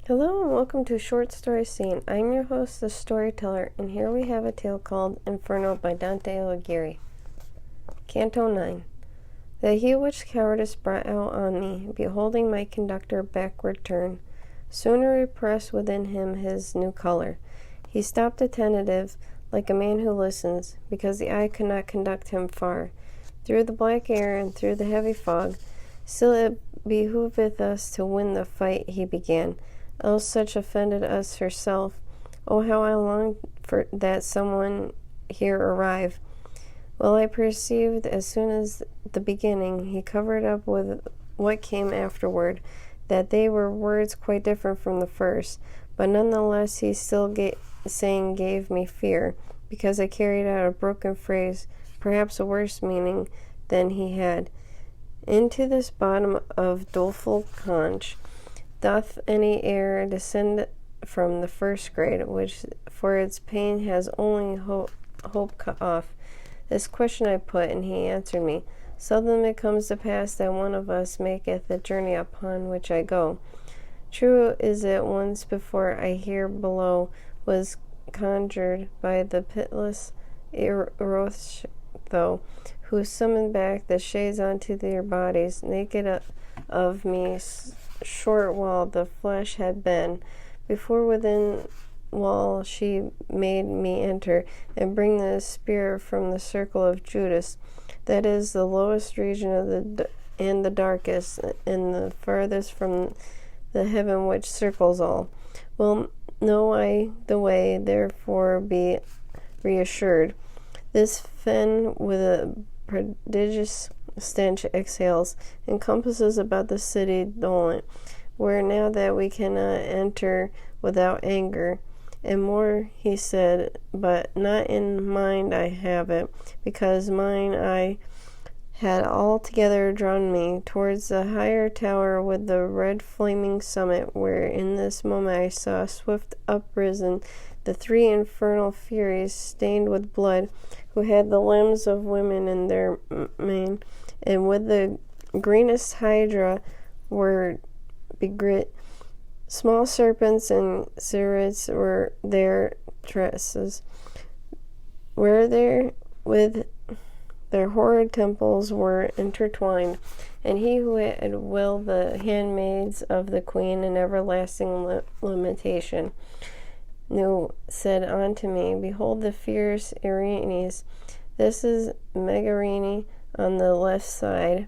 Hello and welcome to Short Story Scene. I'm your host, the storyteller, and here we have a tale called Inferno by Dante Alighieri. Canto 9. The hue which cowardice brought out on me, beholding my conductor backward turn, sooner repressed within him his new color. He stopped attentive, like a man who listens, because the eye could not conduct him far. Through the black air and through the heavy fog, still it behooveth us to win the fight, he began. Else such offended us herself. Oh, how I longed for that someone here arrive. Well, I perceived as soon as the beginning he covered up with what came afterward, that they were words quite different from the first, but none the less he still gave me fear, because I carried out a broken phrase, perhaps a worse meaning than he had. Into this bottom of doleful conch, doth any air descend from the first grade, which for its pain has only hope cut off? This question I put, and he answered me. Seldom it comes to pass that one of us maketh the journey upon which I go. True is it once before I here below was conjured by the pitiless Erothotho, who summoned back the shades unto their bodies, naked of me short while the flesh had been. Before within wall she made me enter, and bring the spear from the circle of Judas, that is the lowest region of and the darkest, and the farthest from the heaven which circles all. Well, know I the way, therefore be reassured. This fen with a prodigious stench exhales, encompasses about the city dolent, where now that we cannot enter without anger. And more he said, but not in mind I have it, because mine eye had altogether drawn me towards the higher tower with the red flaming summit, where in this moment I saw swift uprisen the three infernal furies stained with blood, who had the limbs of women in their mane, and with the greenest hydra were begrit. Small serpents and serrets were their tresses, where there with their horrid temples were intertwined. And he who had willed the handmaids of the queen in everlasting lamentation knew, said unto me, behold the fierce Erinyes. This is Megarine on the left side.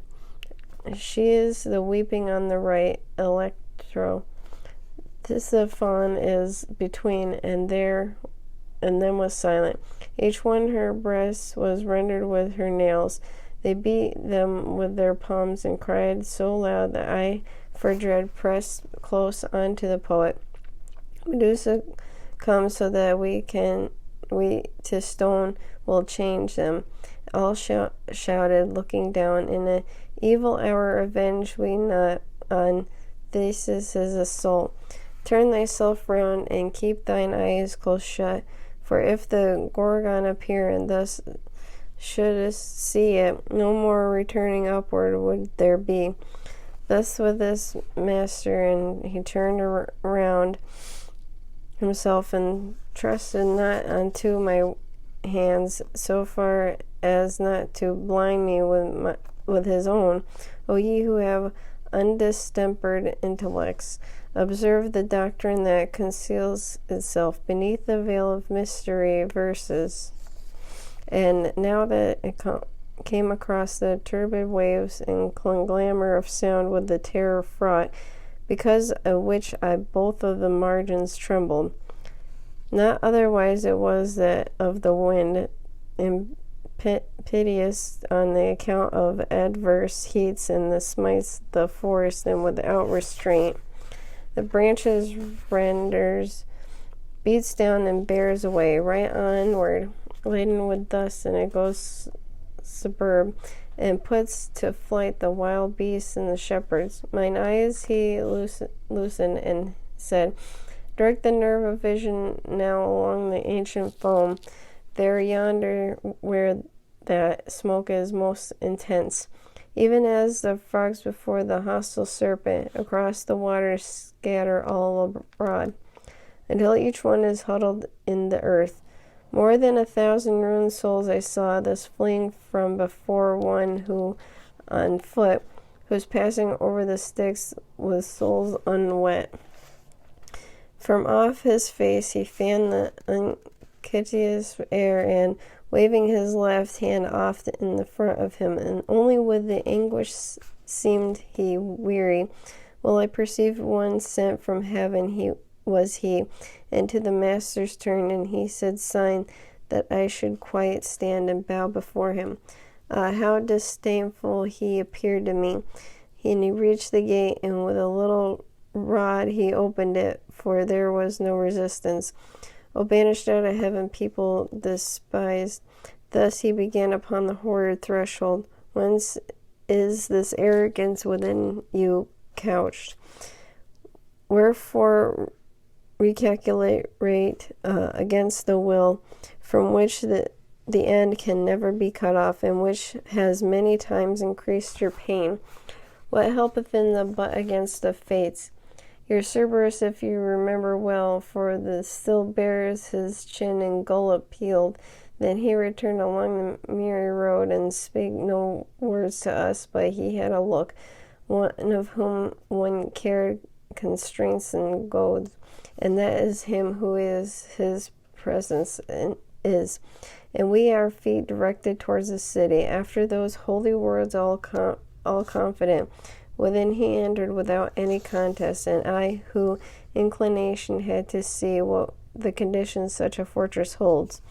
She is the weeping on the right, Electro. Tisiphon is between, and then was silent. Each one her breast was rendered with her nails. They beat them with their palms and cried so loud that I, for dread, pressed close on to the poet. Medusa comes so that we to stone will change them. All shouted, looking down. In an evil hour avenge we not on Theseus' assault. Turn thyself round, and keep thine eyes close shut, for if the Gorgon appear, and thus shouldest see it, no more returning upward would there be. Thus with this master, and he turned around himself, and trusted not unto my hands, so far as not to blind me with his own. O ye who have undistempered intellects, observe the doctrine that conceals itself beneath the veil of mystery verses. And now that it came across the turbid waves and conglomer of sound with the terror fraught, because of which I both of the margins trembled. Not otherwise it was that of the wind, piteous on the account of adverse heats, and the smites the forest, and without restraint. The branches renders, beats down and bears away, right onward, laden with dust, and it goes superb, and puts to flight the wild beasts and the shepherds. Mine eyes he loosened, and said, direct the nerve of vision now along the ancient foam, there yonder where that smoke is most intense. even as the frogs before the hostile serpent, across the waters scatter all abroad, until each one is huddled in the earth. More than 1,000 ruined souls I saw thus fleeing from before one who, on foot, was passing over the Styx with souls unwet. From off his face he fanned the unctuous air, and, waving his left hand off in the front of him, and only with the anguish seemed he weary, while I perceived one sent from heaven was he, and to the masters turned, and he said, sign that I should quiet stand and bow before him. How disdainful he appeared to me. And he reached the gate, and with a little rod he opened it, for there was no resistance. O banished out of heaven, people despised. Thus he began upon the horrid threshold. Whence is this arrogance within you couched? Wherefore recalculate against the will, from which the end can never be cut off, and which has many times increased your pain? What helpeth in the butt against the fates? Your Cerberus, if you remember well, for the still bears his chin and gullet peeled. Then he returned along the merry road, and spake no words to us, but he had a look, one of whom one cared constraints and goads, and that is him who is his presence and is. And we our feet directed towards the city, after those holy words all confident. Within he entered without any contest, and I, who inclination had to see what the conditions such a fortress holds.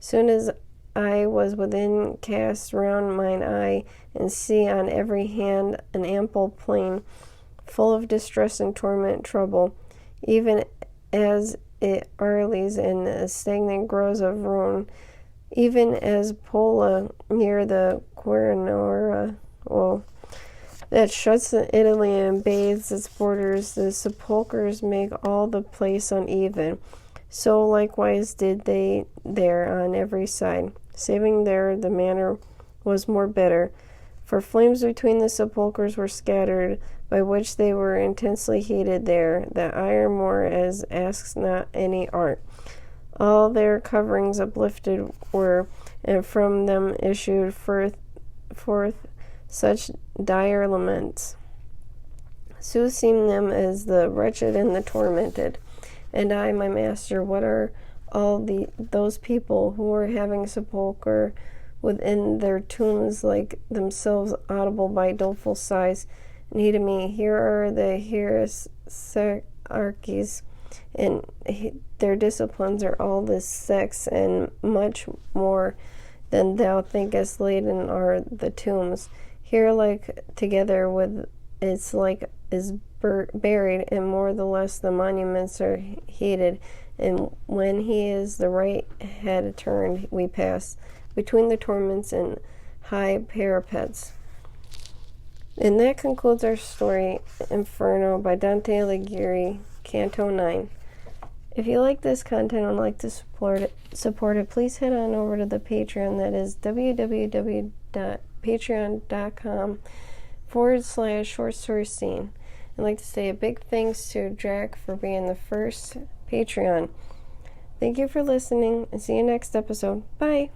Soon as I was within, cast round mine eye, and see on every hand an ample plain, full of distress and torment, trouble, even as it Arles in the stagnant groves of ruin, even as Pola near the Quirinora, that shuts Italy and bathes its borders. The sepulchres make all the place uneven. So likewise did they there on every side, saving there the manner was more bitter. For flames between the sepulchres were scattered, by which they were intensely heated there, that iron more as asks not any art. All their coverings uplifted were, and from them issued forth such dire laments. So seemed them as the wretched and the tormented. And I, my master, what are all those people who are having sepulchre within their tombs, like themselves audible by doleful sighs? And he to me, here are the hierarchies, and their disciplines are all this sex, and much more than thou thinkest laden are the tombs. Here like together with its like is buried, and more the less the monuments are heated, and when he is the right head turned, we pass between the torments and high parapets. And that concludes our story, Inferno, by Dante Alighieri, Canto 9. If you like this content and would like to support it, please head on over to the Patreon. That is www.patreon.com/short story scene. I'd like to say a big thanks to Jack for being the first Patreon. Thank you for listening, and see you next episode. Bye!